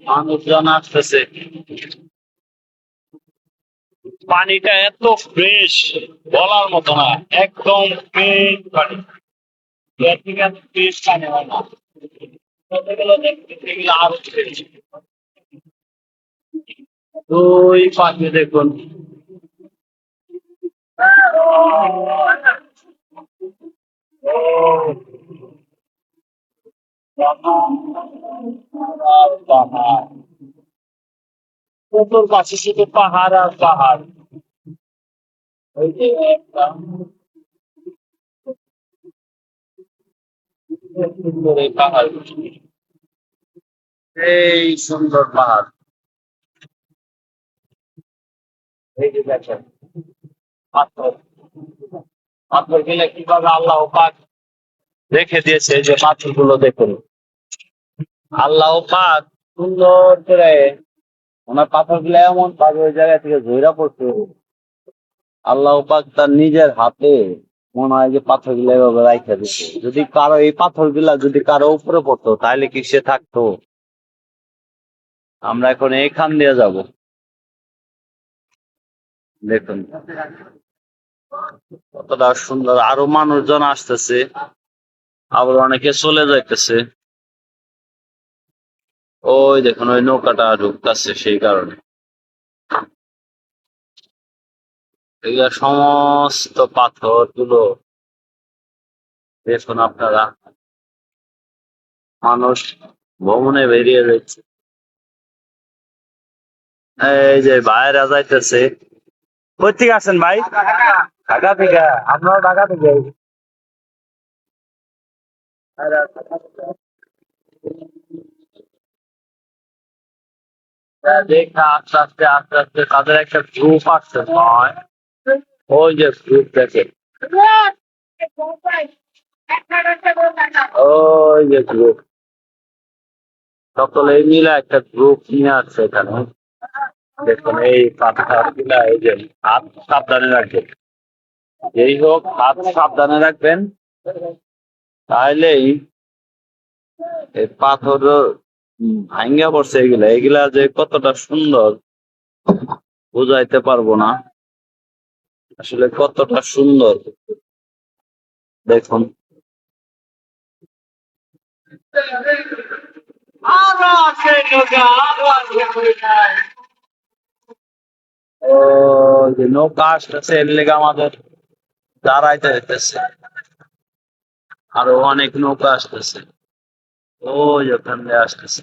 মানুষজন আসতেছে। পানিটা এত ফ্রেশ, বলার মতো না। একদম ফ্রেশ পানি। এর থেকে এত ফ্রেশ পানি হয় না। কতগুলো দেখতে এগুলো আরো ফ্রেশ। ওই পাশে দেখুন। পাহাড়, চতুর পাশে শুধু পাহাড় আর পাহাড়। ওই যে একটা সুন্দর এই পাহাড়, এই সুন্দর পাহাড়। এই যে দেখেন পাথর, পাথর গুলো কিভাবে আল্লাহ পাক রেখে দিয়েছে। এই যে পাথর গুলো দেখুন, আল্লাহ পাক সুন্দর করে ওনার পাথর গুলো এমন ভাবে ওই জায়গা থেকে ঝইরা পড়ছে। আল্লাহ পাক তার নিজের হাতে মনে হয় যে পাথর গুলো এভাবে রাইখা দিচ্ছে। যদি কারো এই পাথর গুলা যদি কারো উপরে পড়তো তাহলে কি সে থাকতো? আমরা এখন এইখান দিয়ে যাব। দেখুন কতটা সুন্দর, আরো মানুষজন আসতেছে, আবার অনেকে চলে যাইতেছে। ওই দেখুন ওই নৌকাটা ঢুকতেছে, সেই কারণে এগুলা সমস্ত পাথর গুলো দেখুন আপনারা। মানুষ ভ্রমণে বেরিয়ে যাচ্ছে। এই যে বাইরে যাইতেছে। কই থেকে আছেন ভাই? ঢাকা থেকে। আমরাও ঢাকা থেকে। দেখা আস্তে আস্তে আস্তে আস্তে তাদের একটা গ্রুপ আসছে নয়। ওই যে গ্রুপ দেখে, ওই যে গ্রুপ, সকলে মিলে একটা গ্রুপ নিয়ে আসছে এখানে। দেখুন এই পাথর গুলা, এই যে হাত সাবধানে রাখবেন। যেই হোক হাত সাবধানে রাখবেন, তাহলেই এই পাথর ভাঙ্গা পড়ছে। এগুলা এগুলা যে কতটা সুন্দর বুঝাইতে পারবো না, আসলে কতটা সুন্দর দেখুন। ও যে নৌকা আসতেছে এর লেগে আমাদের দাঁড়াইতে হইতেছে। আরো অনেক নৌকা আসতেছে, ওই ওখান দিয়ে আসতেছে।